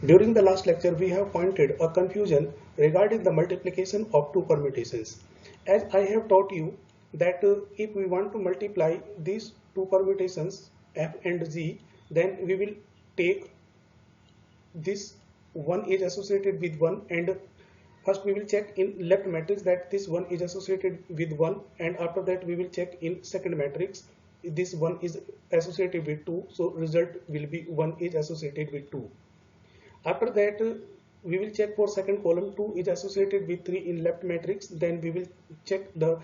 During the last lecture, we have pointed a confusion regarding the multiplication of two permutations. As I have taught you that if we want to multiply these two permutations f and g, then we will take this one is associated with 1, and first we will check in left matrix that this one is associated with 1, and after that we will check in second matrix this one is associated with 2, so result will be 1 is associated with 2. After that we will check for second column 2 is associated with 3 in left matrix, then we will check the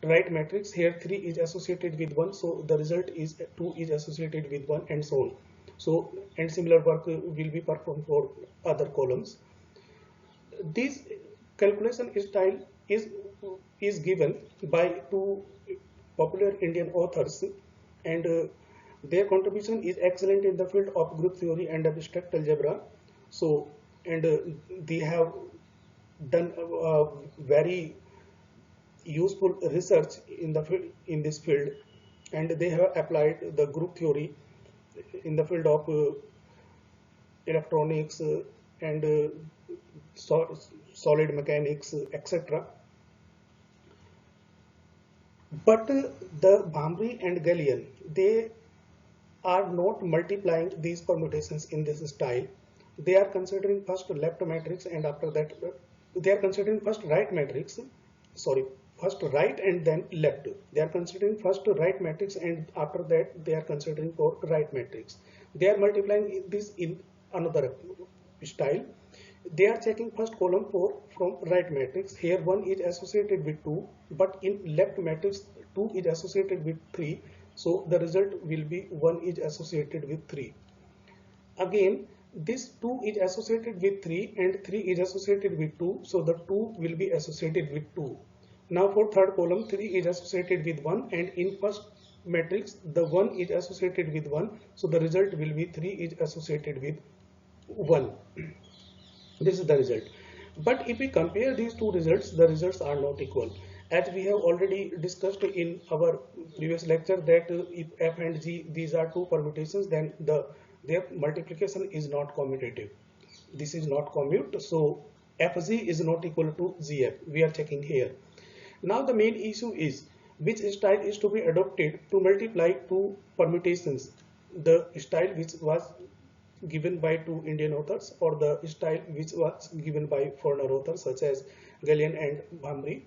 right matrix, here 3 is associated with 1, so the result is 2 is associated with 1, and so on. So, and similar work will be performed for other columns. This calculation style is given by two popular Indian authors, and their contribution is excellent in the field of group theory and abstract algebra. So, and they have done very useful research in the field, in this field, and they have applied the group theory in the field of electronics and solid mechanics, etc. But the Bhamri and Gallian, they are not multiplying these permutations in this style. They are considering first left matrix, and after that they are considering first right matrix, sorry, first right and then left. They are considering first right matrix, and after that they are considering for right matrix. They are multiplying this in another style. They are checking first column 4 from right matrix. Here 1 is associated with 2, but in left matrix 2 is associated with 3. So the result will be 1 is associated with 3. Again, this 2 is associated with 3 and 3 is associated with 2. So the 2 will be associated with 2. Now for third column 3 is associated with 1, and in first matrix the 1 is associated with 1. So the result will be 3 is associated with 1. This is the result. But if we compare these two results, the results are not equal. As we have already discussed in our previous lecture that if f and g, these are two permutations, then their multiplication is not commutative. This is not commute, so fg is not equal to gf. We are checking here. Now the main issue is which style is to be adopted to multiply two permutations. The style which was given by two Indian authors, or the style which was given by foreigner authors such as Gallian and Bhamri.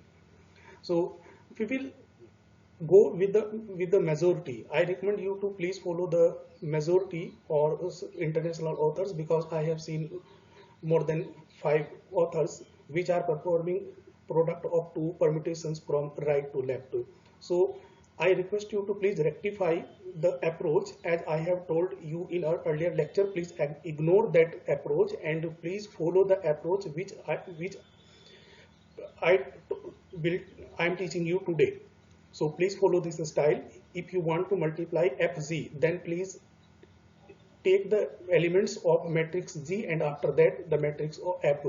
So we will go with the majority. I recommend you to please follow the majority or international authors, because I have seen more than 5 authors which are performing product of two permutations from right to left. So I request you to please rectify the approach as I have told you in our earlier lecture. Please ignore that approach and please follow the approach which I am teaching you today. So please follow this style. If you want to multiply fg, then please take the elements of matrix G and after that the matrix of F.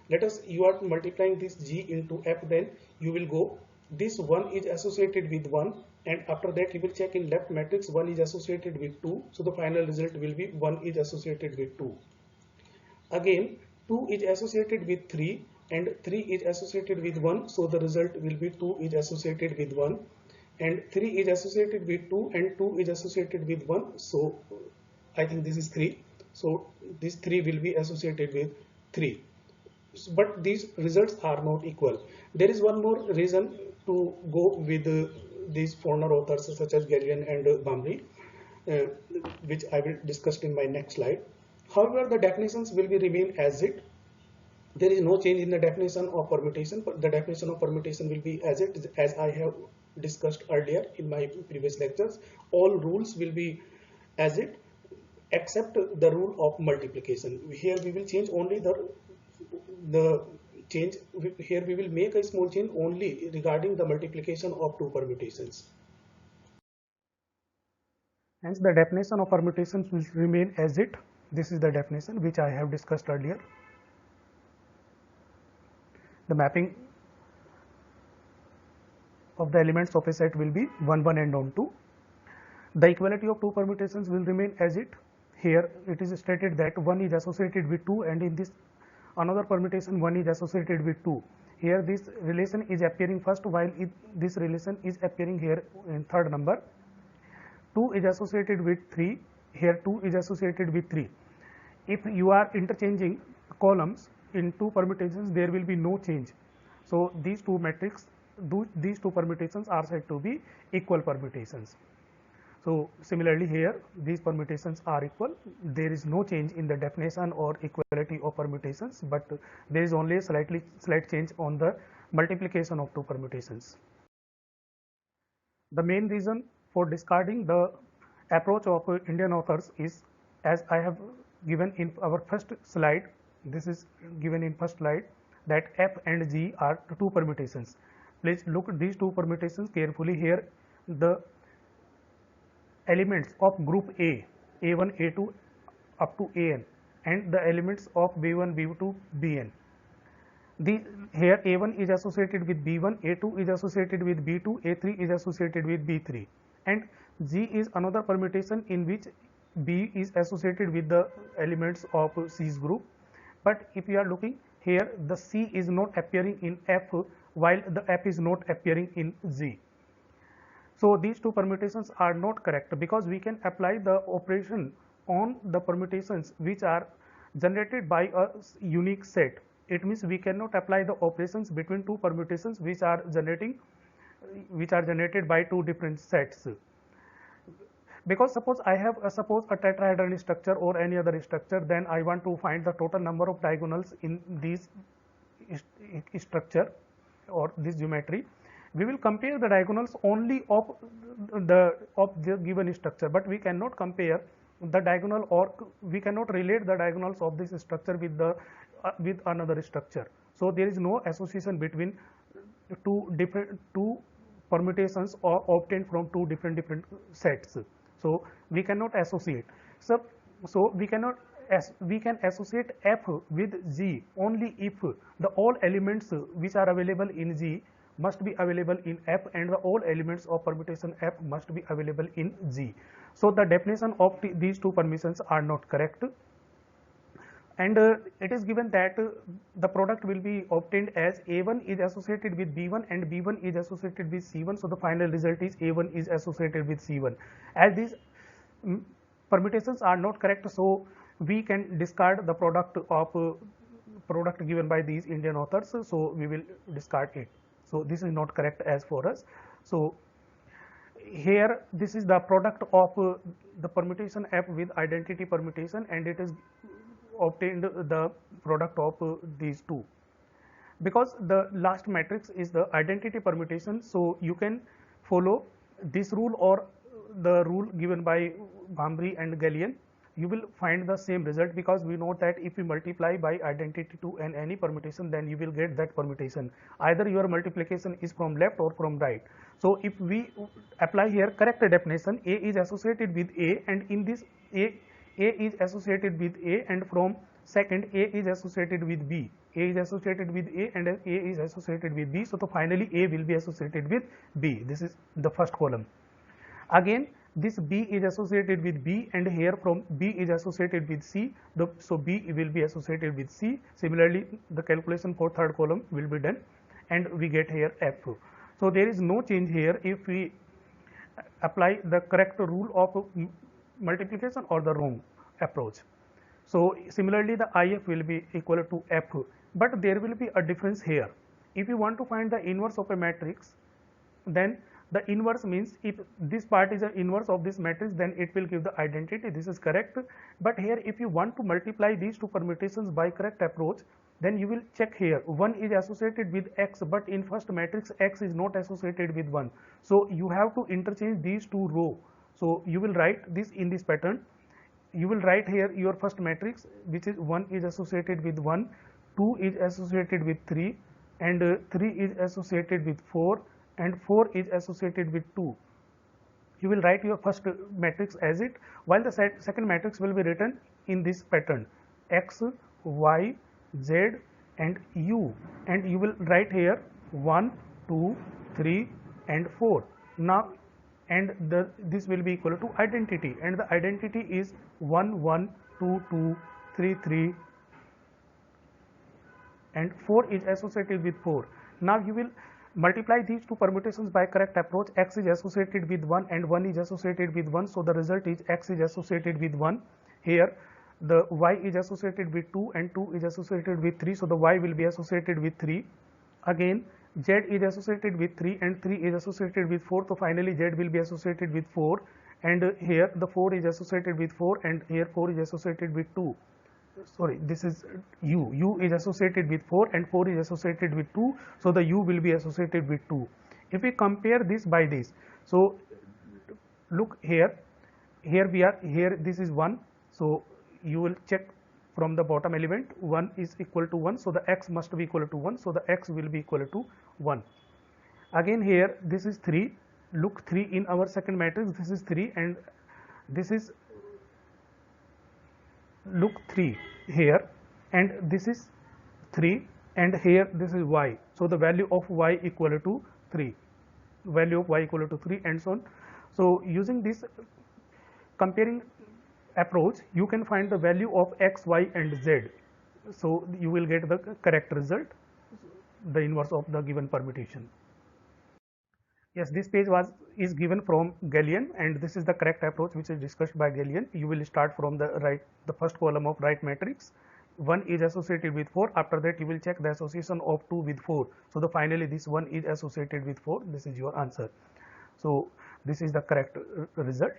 Let us, you are multiplying this G into F, then you will go, this 1 is associated with 1, and after that you will check in left matrix 1 is associated with 2, so the final result will be 1 is associated with 2. Again 2 is associated with 3 and 3 is associated with 1, so the result will be 2 is associated with 1, and 3 is associated with 2 and 2 is associated with 1, so I think this is 3, so this 3 will be associated with 3. But these results are not equal. There is one more reason to go with these foreigner authors such as Gallian and Bhamri, which I will discuss in my next slide. However, the definitions will be remain as it. There is no change in the definition of permutation, but the definition of permutation will be as it, as I have discussed earlier in my previous lectures. All rules will be as it, except the rule of multiplication. Here we will change only the change. Here we will make a small change only regarding the multiplication of two permutations. Hence the definition of permutations will remain as it. This is the definition which I have discussed earlier. The mapping of the elements of a set will be 1, 1 and on 2. The equality of two permutations will remain as it. here it is stated that 1 is associated with 2, and in this another permutation 1 is associated with 2. Here this relation is appearing first, while this relation is appearing here in third number. 2 is associated with 3, here 2 is associated with 3. If you are interchanging columns in two permutations, there will be no change. So these two matrix, these two permutations are said to be equal permutations. So similarly here these permutations are equal. There is no change in the definition or equality of permutations, but there is only a slight change on the multiplication of two permutations. The main reason for discarding the approach of Indian authors is, as I have given in our first slide, this is given in first slide, that F and G are two permutations. Please look at these two permutations carefully. Here the elements of group A, A1, A2 up to AN, and the elements of B1, B2, BN. Here A1 is associated with B1, A2 is associated with B2, A3 is associated with B3, and G is another permutation in which B is associated with the elements of C's group. But if you are looking here, the C is not appearing in F, while the F is not appearing in G. So these two permutations are not correct, because we can apply the operation on the permutations which are generated by a unique set. It means we cannot apply the operations between two permutations which are generated by two different sets. Because suppose I have a tetrahedral structure or any other structure, then I want to find the total number of diagonals in this structure or this geometry. We will compare the diagonals only of the given structure, but we cannot compare the diagonal, or we cannot relate the diagonals of this structure with another structure. So there is no association between two permutations or obtained from two different sets. So we cannot associate. So we can associate F with G only if the all elements which are available in G must be available in F, and the all elements of permutation F must be available in G. So the definition of these two permutations are not correct, and it is given that the product will be obtained as A1 is associated with B1 and B1 is associated with C1. So the final result is A1 is associated with C1. As these permutations are not correct, so we can discard the product given by these Indian authors. So we will discard it. So this is not correct as for us. So here this is the product of the permutation F with identity permutation, and it is obtained the product of these two, because the last matrix is the identity permutation. So you can follow this rule or the rule given by Bhambre and Gallian. You will find the same result, because we know that if you multiply by identity to any permutation, then you will get that permutation. Either your multiplication is from left or from right. So if we apply here correct definition, A is associated with A, and in this A is associated with A, and from second A is associated with B. A is associated with A and A is associated with B. So finally A will be associated with B. This is the first column. Again this B is associated with B, and here from B is associated with C. So B will be associated with C. Similarly the calculation for third column will be done, and we get here F. So there is no change here if we apply the correct rule of multiplication or the wrong approach. So similarly the IF will be equal to F, but there will be a difference here. If you want to find the inverse of a matrix, then the inverse means if this part is an inverse of this matrix, then it will give the identity. This is correct. But here if you want to multiply these two permutations by correct approach, then you will check here 1 is associated with X, but in first matrix X is not associated with 1. So you have to interchange these two rows. So you will write this in this pattern. You will write here your first matrix, which is 1 is associated with 1, 2 is associated with 3, and 3 is associated with 4, and 4 is associated with 2. You will write your first matrix as it, while the second matrix will be written in this pattern X, Y, Z and U, and you will write here 1, 2, 3 and 4. Now and this will be equal to identity, and the identity is 1 1 2 2 3 3 and 4 is associated with 4. Now you will multiply these two permutations by correct approach. X is associated with 1 and 1 is associated with 1, so the result is X is associated with 1. Here the Y is associated with 2 and 2 is associated with 3, so the Y will be associated with 3. Again Z is associated with 3 and 3 is associated with 4, so finally Z will be associated with 4, and here the 4 is associated with 4 and here 4 is associated with 2. Sorry, this is U is associated with 4 and 4 is associated with 2, so the U will be associated with 2. If we compare this by this, so look here we are here, this is 1, so you will check from the bottom element 1 is equal to 1, so the X must be equal to 1, so the X will be equal to 1. Again here this is 3, look 3 in our second matrix, this is 3 and this is, look 3 here and this is 3 and here this is Y, so the value of Y equal to 3, value of Y equal to 3 and so on. So using this comparing approach you can find the value of X, Y and Z, so you will get the correct result, the inverse of the given permutation. Yes, this page is given from Galian and this is the correct approach which is discussed by Galian. You will start from the first column of right matrix. 1 is associated with 4, after that you will check the association of 2 with 4, so the finally this 1 is associated with 4, this is your answer. So this is the correct result.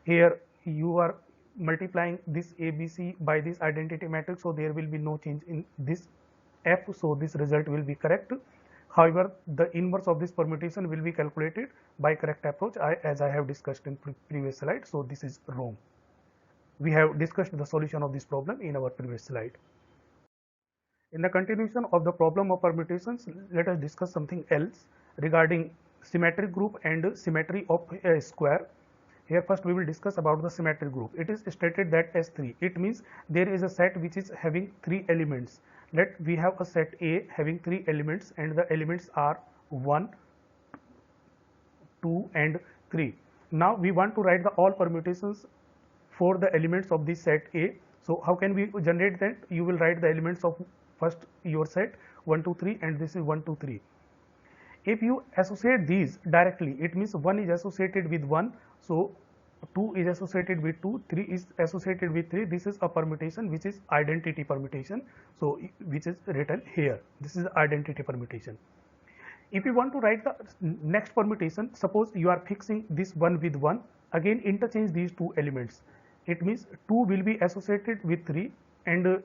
Here you are multiplying this ABC by this identity matrix, so there will be no change in this F, so this result will be correct. However, the inverse of this permutation will be calculated by correct approach as I have discussed in previous slide, so this is wrong. We have discussed the solution of this problem in our previous slide. In the continuation of the problem of permutations, let us discuss something else regarding symmetric group and symmetry of a square. Here first we will discuss about the symmetric group. It is stated that S3, it means there is a set which is having 3 elements. Let we have a set A having 3 elements and the elements are 1, 2 and 3. Now we want to write the all permutations for the elements of this set A. So how can we generate that? You will write the elements of first your set 1 2 3 and this is 1 2 3. If you associate these directly, it means 1 is associated with 1, so 2 is associated with 2, 3 is associated with 3. This is a permutation which is identity permutation, so which is written here. This is identity permutation. If you want to write the next permutation, suppose you are fixing this 1 with 1, again interchange these two elements. It means 2 will be associated with 3 and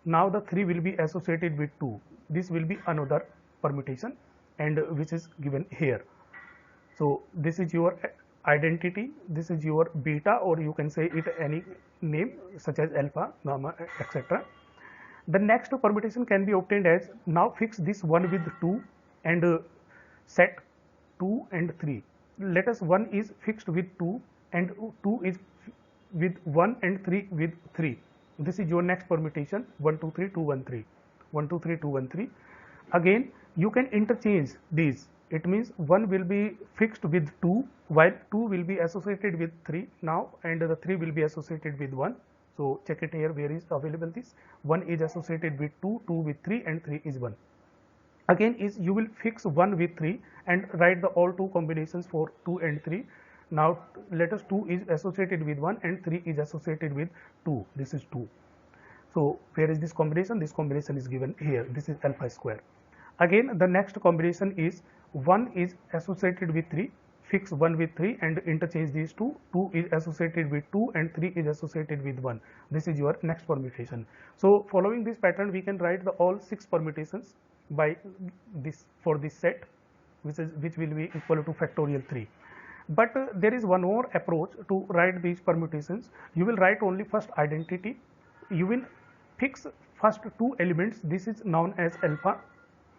now the 3 will be associated with 2. This will be another permutation and which is given here. So this is your identity, this is your beta, or you can say it any name such as alpha, gamma, etc. The next permutation can be obtained as, now fix this 1 with 2 and set 2 and 3. Let us 1 is fixed with 2 and 2 is with 1 and 3 with 3. This is your next permutation 1 2 3 2 1 3, 1 2 3 2 1 3. Again you can interchange these. It means 1 will be fixed with 2 while 2 will be associated with 3 now and the 3 will be associated with 1. So check it here where is available this. 1 is associated with 2, 2 with 3 and 3 is 1. Again is you will fix 1 with 3 and write the all two combinations for 2 and 3. Now let us 2 is associated with 1 and 3 is associated with 2. This is 2. So where is this combination? This combination is given here. This is alpha square. Again the next combination is 1 is associated with 3, fix 1 with 3 and interchange these two. 2 is associated with 2 and 3 is associated with 1. This is your next permutation. So following this pattern we can write the all 6 permutations by this for this set which will be equal to factorial 3. But there is one more approach to write these permutations. You will write only first identity. You will fix first 2 elements. This is known as alpha.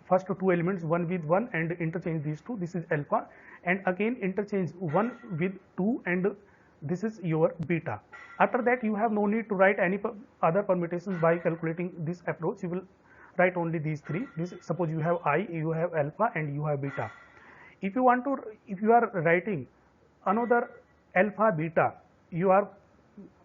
First 2 elements 1 with 1 and interchange these 2. This is alpha, and again interchange 1 with 2 and this is your beta. After that you have no need to write any other permutations by calculating this approach. You will write only these 3. This suppose you have I, you have alpha and you have beta. If you want to, if you are writing another alpha beta, you are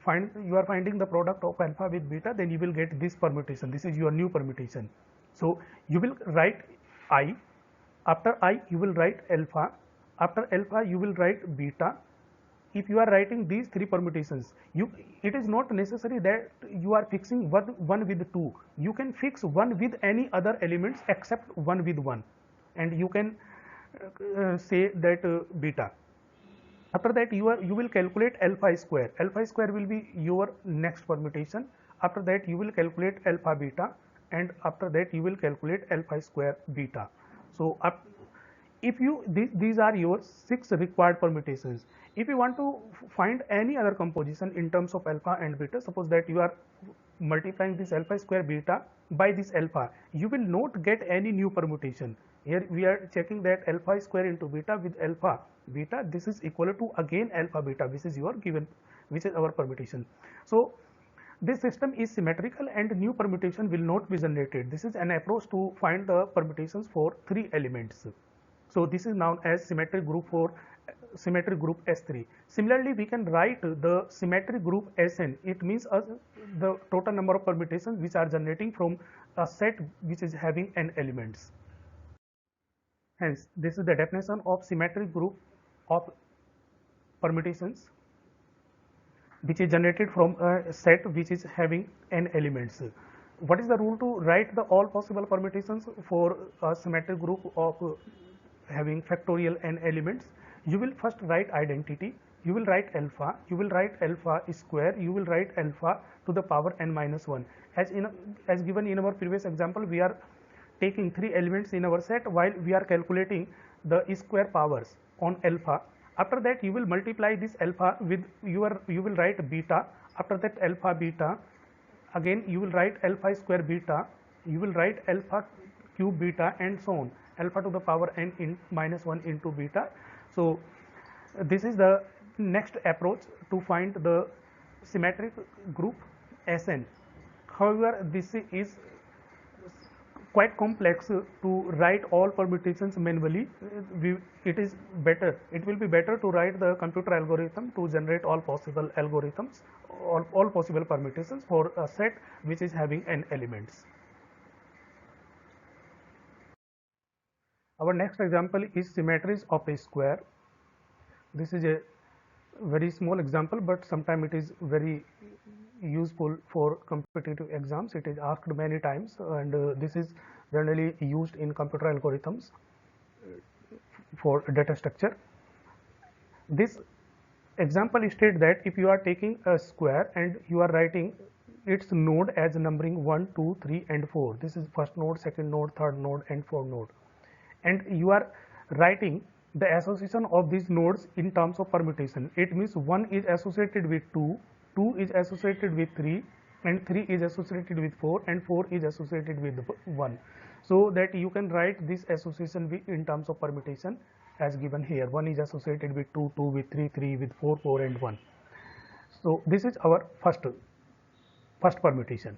finding the product of alpha with beta, then you will get this permutation. This is your new permutation. So you will write I, after I you will write alpha, after alpha you will write beta. If you are writing these three permutations, it is not necessary that you are fixing one with 2. You can fix one with any other elements except one with 1, and you can say that beta. After that you will calculate alpha square. Alpha square will be your next permutation. After that you will calculate alpha beta, and after that you will calculate alpha square beta. So if you these are your 6 required permutations. If you want to find any other composition in terms of alpha and beta, suppose that you are multiplying this alpha square beta by this alpha, you will not get any new permutation. Here we are checking that alpha square into beta with alpha beta, this is equal to again alpha beta, which is your given, which is our permutation. So this system is symmetrical and new permutation will not be generated. This is an approach to find the permutations for 3 elements. So this is known as symmetric group for symmetric group S3. Similarly, we can write the symmetric group Sn. It means the total number of permutations which are generating from a set which is having n elements. Hence, this is the definition of symmetric group of permutations which is generated from a set which is having n elements. What is the rule to write the all possible permutations for a symmetric group of having factorial n elements? You will first write identity, you will write alpha, you will write alpha square, you will write alpha to the power n minus 1. As given in our previous example, we are taking 3 elements in our set while we are calculating the square powers on alpha. After that you will multiply this alpha with you will write beta. After that alpha beta, again you will write alpha square beta, you will write alpha cube beta, and so on, alpha to the power n in minus 1 into beta. So this is the next approach to find the symmetric group Sn. However, this is quite complex to write all permutations manually. It will be better to write the computer algorithm to generate all possible algorithms, all possible permutations for a set which is having n elements. Our next example is symmetries of a square. This is a very small example, but sometimes it is very useful for competitive exams. It is asked many times, and this is generally used in computer algorithms for data structure. This example states that if you are taking a square and you are writing its node as numbering 1, 2, 3 and 4. This is first node, second node, third node and fourth node, and you are writing the association of these nodes in terms of permutation. It means 1 is associated with 2, 2 is associated with 3, and 3 is associated with 4, and 4 is associated with 1. So that you can write this association in terms of permutation as given here. 1 is associated with 2, 2 with 3, 3 with 4, 4 and 1. So this is our first permutation.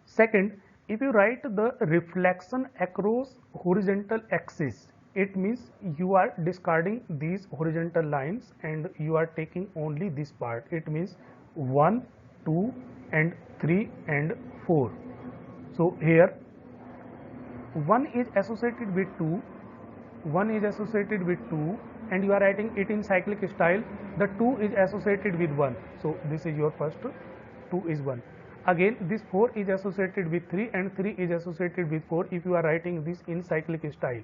Second, if you write the reflection across horizontal axis, it means you are discarding these horizontal lines and you are taking only this part. It means 1, 2 and 3 and 4. So here 1 is associated with 2, 1 is associated with 2, and you are writing it in cyclic style. The 2 is associated with 1. So this is your first 2 is 1. Again this 4 is associated with 3 and 3 is associated with 4 if you are writing this in cyclic style.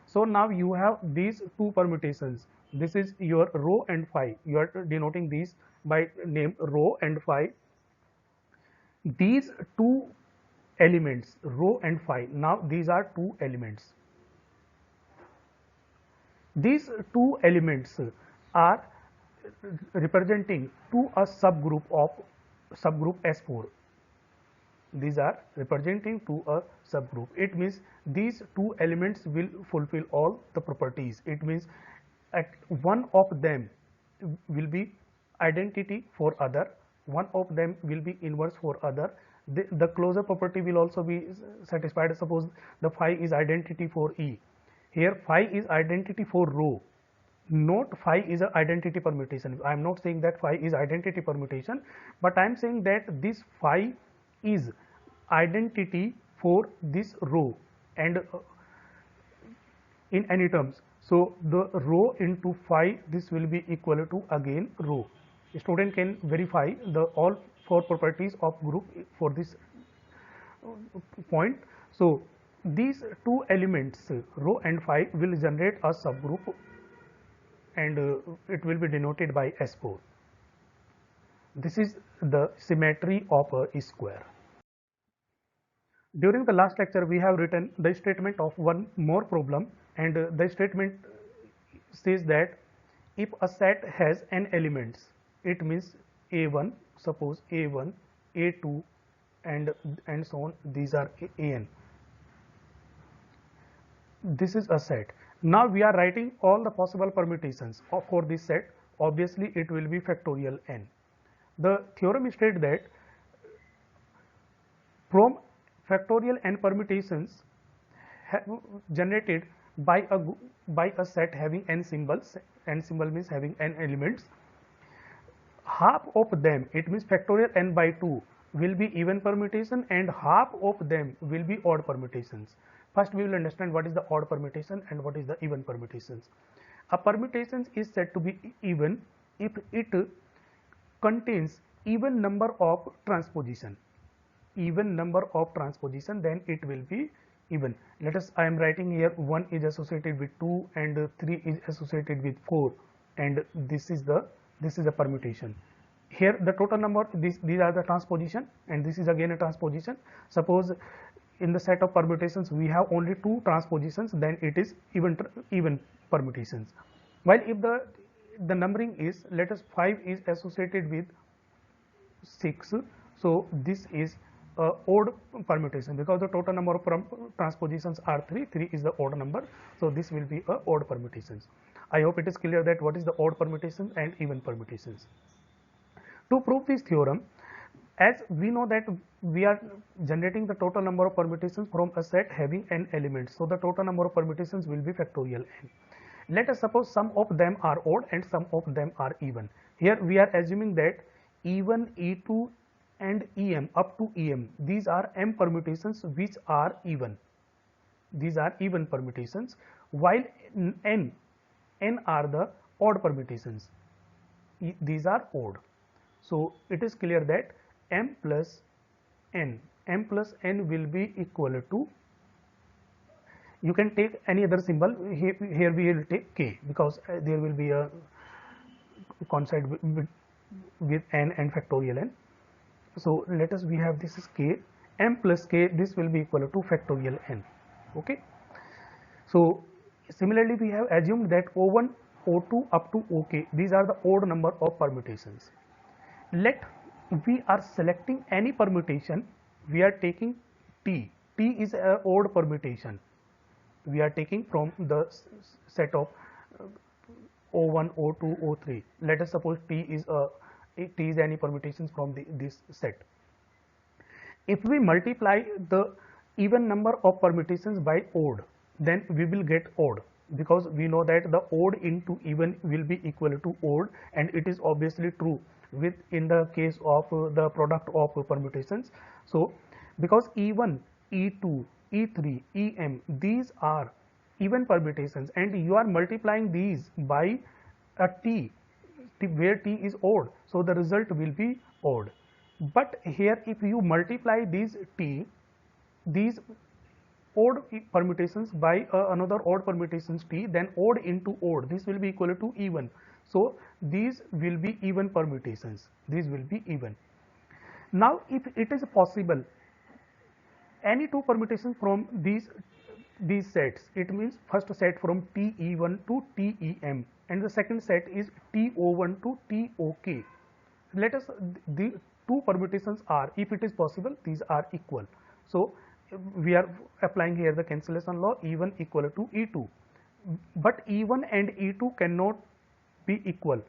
So now you have these 2 permutations. This is your rho and phi. You are denoting these by name rho and phi. These 2 elements rho and phi, now these are 2 elements. These 2 elements are representing to a subgroup of subgroup S4. These are representing to a subgroup. It means these 2 elements will fulfill all the properties. It means at one of them will be identity for other, one of them will be inverse for other. The closure property will also be satisfied. Suppose the phi is identity for E. Here phi is identity for rho. not phi is an identity permutation. I am not saying that phi is identity permutation, but I am saying that this phi is identity for this row and in any terms. So the row into phi, this will be equal to again row. Student can verify the all four properties of group for this point. So these two elements rho and phi will generate a subgroup, and it will be denoted by S4. This is the symmetry of a square. During the last lecture, we have written the statement of one more problem, and the statement says that if a set has n elements, it means A1, suppose A1, A2, and so on, these are an. This is a set. Now we are writing all the possible permutations for this set. Obviously it will be factorial n. The theorem states that from factorial n permutations generated by a set having n symbols, n symbol means having n elements, half of them, it means factorial n by 2, will be even permutation and half of them will be odd permutations. First we will understand what is the odd permutation and what is the even permutations. A permutation is said to be even if it contains even number of transposition. Even number of transposition, then it will be even. Let us, I am writing here 1 is associated with 2 and 3 is associated with 4, and this is the permutation. Here the total number, these are the transposition, and this is again a transposition. Suppose in the set of permutations we have only 2 transpositions, then it is even permutations. While if the numbering is, let us 5 is associated with 6, so this is odd permutation because the total number of transpositions are 3 is the odd number, so this will be a odd permutations. I hope it is clear that what is the odd permutations and even permutations. To prove this theorem, as we know that we are generating the total number of permutations from a set having n elements, so the total number of permutations will be factorial n. Let us suppose some of them are odd and some of them are even. Here we are assuming that E1, E2 and Em up to Em, these are m permutations which are even. These are even permutations, while n are the odd permutations. These are odd. So it is clear that m plus n will be equal to, you can take any other symbol, here we will take k because there will be a coincide with n and factorial n. So let us, we have this is k, m plus k, this will be equal to factorial n. Okay. So similarly we have assumed that O1, O2 up to OK, these are the odd number of permutations. Let we are selecting any permutation, we are taking t is a odd permutation, we are taking from the set of O1, O2, O3. Let us suppose t is any permutations from this set. If we multiply the even number of permutations by odd, then we will get odd, because we know that the odd into even will be equal to odd, and it is obviously true with in the case of the product of permutations. So because E1, E2, E3, Em, these are even permutations, and you are multiplying these by a t where t is odd, so the result will be odd. But here if you multiply these odd permutations by another odd permutations t, then odd into odd, this will be equal to even. So these will be even permutations, these will be even. Now if it is possible any two permutations from these sets, it means first set from TE1 to TEM and the second set is TO1 to TOK. Let us, the two permutations are, if it is possible, these are equal. So we are applying here the cancellation law, E1 equal to E2, but E1 and E2 cannot be equal.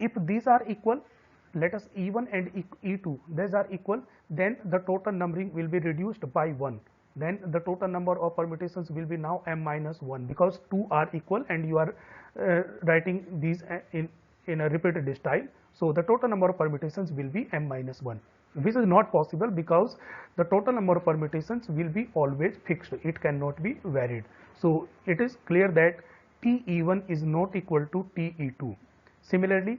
If these are equal, let us E1 and E2, these are equal, then the total numbering will be reduced by 1. then the total number of permutations will be now m minus 1, because 2 are equal and you are writing these in a repeated style. So the total number of permutations will be m minus 1, which is not possible because the total number of permutations will be always fixed, it cannot be varied. So it is clear that TE1 is not equal to TE2. Similarly,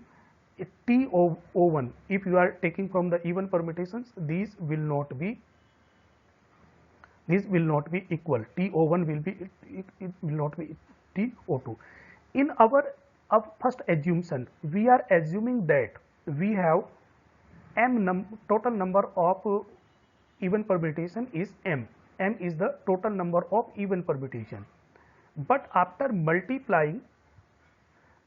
TO1, if you are taking from the even permutations, these will not be equal. TO1 will be, it will not be TO2. In our first assumption, we are assuming that we have total number of even permutation is m. M is the total number of even permutation. But after multiplying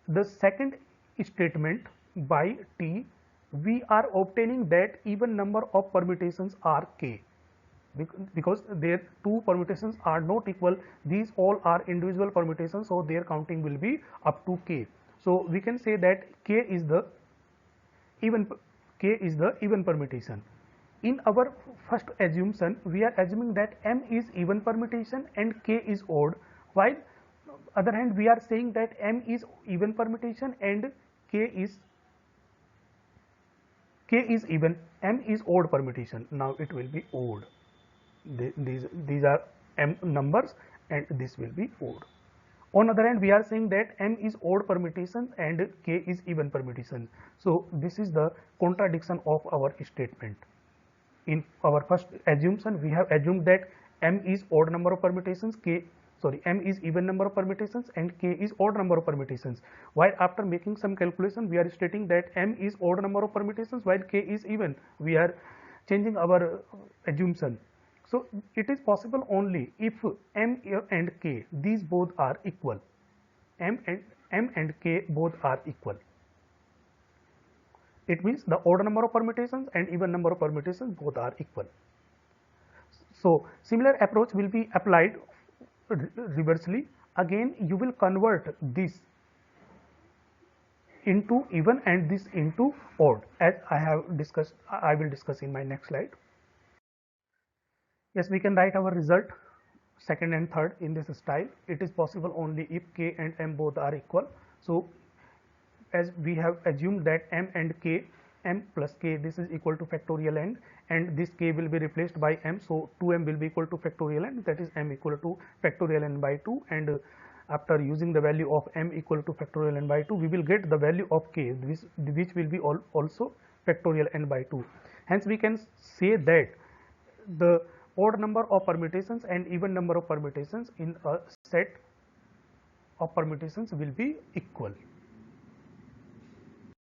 the second statement by T, we are obtaining that even number of permutations are k, because their two permutations are not equal. These all are individual permutations, so their counting will be up to k. So we can say that k is the even permutation. In our first assumption, we are assuming that m is even permutation and k is odd, while other hand we are saying that m is even permutation and k is even, m is odd permutation. Now it will be odd. These are m numbers and this will be odd. On other hand, we are saying that m is odd permutation and k is even permutation. So this is the contradiction of our statement. In our first assumption, we have assumed that m is odd number of permutations, m is even number of permutations and k is odd number of permutations, while after making some calculation we are stating that m is odd number of permutations while k is even. We are changing our assumption. So it is possible only if m and k, these both are equal. M and k both are equal. It means the odd number of permutations and even number of permutations both are equal. So similar approach will be applied reversely. Again you will convert this into even and this into odd, as I will discuss in my next slide. Yes, we can write our result second and third in this style. It is possible only if k and m both are equal. So as we have assumed that m and k, m plus k, this is equal to factorial n, and this k will be replaced by m, so 2m will be equal to factorial n, that is m equal to factorial n by 2, and after using the value of m equal to factorial n by 2, we will get the value of k, which will be also factorial n by 2. Hence we can say that the odd number of permutations and even number of permutations in a set of permutations will be equal.